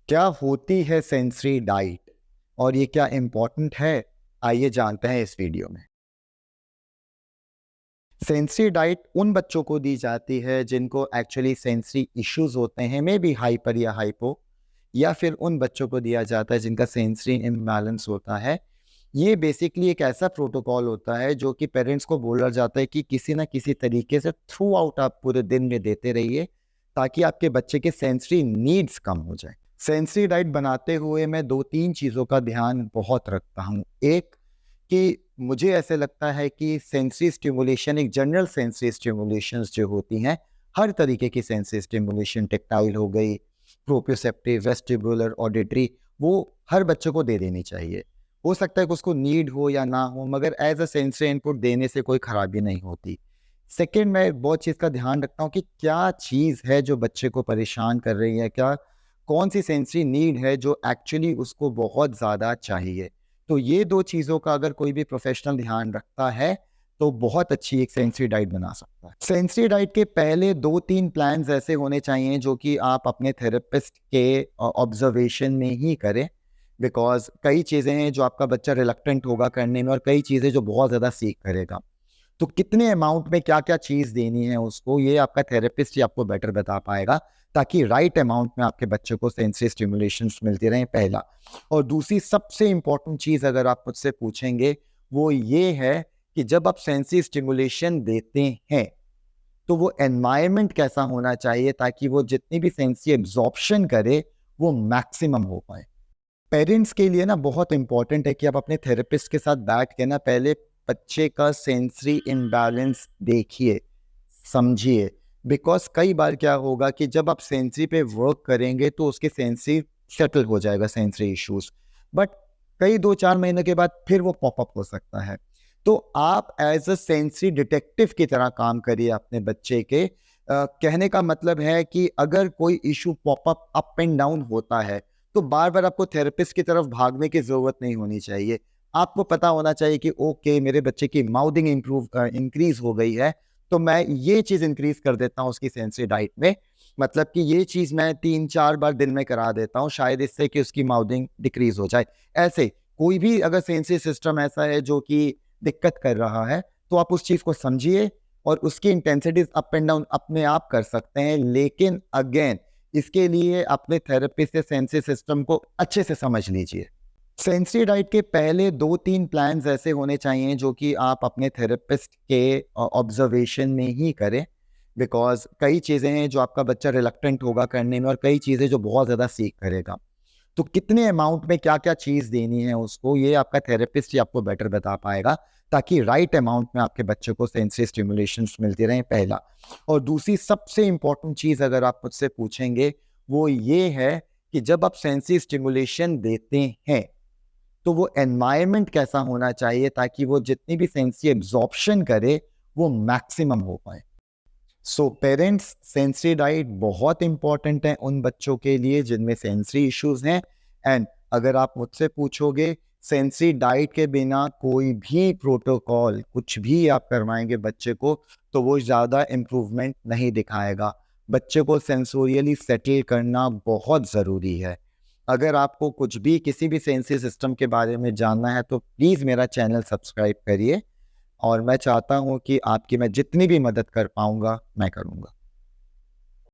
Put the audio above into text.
क्या होती है सेंसरी डाइट और ये क्या इम्पोर्टेंट है? आइए जानते हैं इस वीडियो में। सेंसरी डाइट उन बच्चों को दी जाती है जिनको एक्चुअली सेंसरी इश्यूज होते हैं, मे बी हाइपर या हाइपो, या फिर उन बच्चों को दिया जाता है जिनका सेंसरी इम्बैलेंस होता है। ये बेसिकली एक ऐसा प्रोटोकॉल होता है जो कि पेरेंट्स को बोला जाता है कि किसी ना किसी तरीके से थ्रू आउट आप पूरे दिन में देते रहिए ताकि आपके बच्चे के सेंसरी नीड्स कम हो जाए। सेंसरी डाइट बनाते हुए मैं दो तीन चीज़ों का ध्यान बहुत रखता हूँ। एक, कि मुझे ऐसे लगता है कि सेंसरी स्टिमुलेशन, एक जनरल सेंसरी स्टिमुलेशंस जो होती हैं, हर तरीके की सेंसरी स्टिमुलेशन, टेक्टाइल हो गई, प्रोप्रियोसेप्टिव, वेस्टिबुलर, ऑडिटरी, वो हर बच्चे को दे देनी चाहिए। हो सकता है कि उसको नीड हो या ना हो, मगर एज अ सेंसरी इनपुट देने से कोई खराबी नहीं होती। सेकेंड, मैं बहुत चीज़ का ध्यान रखता हूँ कि क्या चीज़ है जो बच्चे को परेशान कर रही है, क्या कौन सी सेंसरी नीड है जो एक्चुअली उसको बहुत ज़्यादा चाहिए। तो ये दो चीज़ों का अगर कोई भी प्रोफेशनल ध्यान रखता है तो बहुत अच्छी एक सेंसरी डाइट बना सकता है। सेंसरी डाइट के पहले 2-3 प्लान्स ऐसे होने चाहिए जो कि आप अपने थेरेपिस्ट के ऑब्जर्वेशन में ही करें, बिकॉज़ कई चीज़ें हैं जो आपका बच्चा रिलक्टेंट होगा करने में और कई चीज़ें जो बहुत ज़्यादा सीख करेगा। तो कितने अमाउंट में क्या-क्या चीज़ देनी है उसको, ये आपका थेरेपिस्ट ही आपको बेटर बता पाएगा, ताकि राइट अमाउंट में आपके बच्चे को सेंसरी स्टिमुलेशंस मिलती रहें, पहला। और दूसरी सबसे इम्पोर्टेंट चीज़ अगर आप मुझसे पूछेंगे, वो ये है कि जब आप सेंसरी स्टिमुलेशन देते हैं, तो वो एनवायरनमेंट कैसा होना चाहिए ताकि वो जितनी भी सेंसरी एब्ज़ॉर्प्शन करे, वो मैक्सिमम हो पाए। पेरेंट्स के लिए ना बहुत इंपॉर्टेंट है कि आप अपने थेरेपिस्ट के साथ बैठ के ना पहले बच्चे का सेंसरी इम्बैलेंस देखिए, समझिए। बिकॉज़ कई बार क्या होगा कि जब आप सेंसरी पे वर्क करेंगे तो उसके सेंसरी सेटल हो जाएगा, सेंसरी इश्यूज़। बट कई 2-4 महीने के बाद फिर वो पॉप अप हो सकता है। तो आप एज़ अ सेंसरी डिटेक्टिव की तरह काम करिए अपने बच्चे के। कहने का मतलब है कि अगर कोई issue pop up and down होता है, तो बार-बार आपको थेरेपिस्ट की तरफ भागने की ज़रूरत नहीं होनी चाहिए। आपको पता होना चाहिए कि ओके, मेरे बच्चे की माउथिंग इंक्रीज़ हो गई है, तो मैं ये चीज़ इंक्रीज़ कर देता हूँ उसकी सेंसरी डाइट में। मतलब कि ये चीज़ मैं 3-4 बार दिन में करा देता हूँ, शायद इससे कि उसकी माउथिंग डिक्रीज़ हो जाए। ऐसे कोई भी अगर सेंसरी सिस्टम ऐसा है जो कि दिक्कत कर रहा है, तो आप उस चीज़ को समझिए और उसकी इंटेंसिटीज़ अप एंड डाउन अपने आप कर सकते हैं। लेकिन अगेन, इसके लिए अपने थेरेपिस्ट से सेंसरी सिस्टम को अच्छे से समझ लीजिए। सेंसरी डाइट के पहले 2-3 प्लान्स ऐसे होने चाहिए जो कि आप अपने थेरेपिस्ट के ऑब्जर्वेशन में ही करें, बिकॉज़ कई चीज़ें हैं जो आपका बच्चा रिलक्टेंट होगा करने में और कई चीज़ें जो बहुत ज़्यादा सीख करेगा। तो कितने अमाउंट में क्या-क्या चीज़ देनी है उसको, ये आपका थेरेपिस्ट ही आपको बेटर बता पाएगा, ताकि राइट अमाउंट में आपके बच्चे को सेंसरी स्टिमुलेशंस मिलती रहें, पहला। और दूसरी सबसे इम्पोर्टेंट चीज़ अगर आप मुझसे पूछेंगे, वो ये है कि जब आप सेंसरी स्टिमुलेशन देते हैं, तो वो एनवायरनमेंट कैसा होना चाहिए ताकि वो जितनी भी सेंसरी एब्ज़ॉर्प्शन करे, वो मैक्सिमम हो पाए। सो पेरेंट्स, सेंसरी डाइट बहुत इंपॉर्टेंट है उन बच्चों के लिए जिनमें सेंसरी इश्यूज हैं। एंड अगर आप मुझसे पूछोगे, सेंसरी डाइट के बिना कोई भी प्रोटोकॉल कुछ भी आप करवाएंगे बच्चे को, तो वो ज़्यादा इम्प्रूवमेंट नहीं दिखाएगा। बच्चे को सेंसोरियली सेटल करना बहुत ज़रूरी है। अगर आपको कुछ भी किसी भी सेंसरी सिस्टम के बारे में जानना है तो प्लीज़ मेरा चैनल सब्सक्राइब करिए, और मैं चाहता हूँ कि आपकी मैं जितनी भी मदद कर पाऊँगा, मैं करूँगा।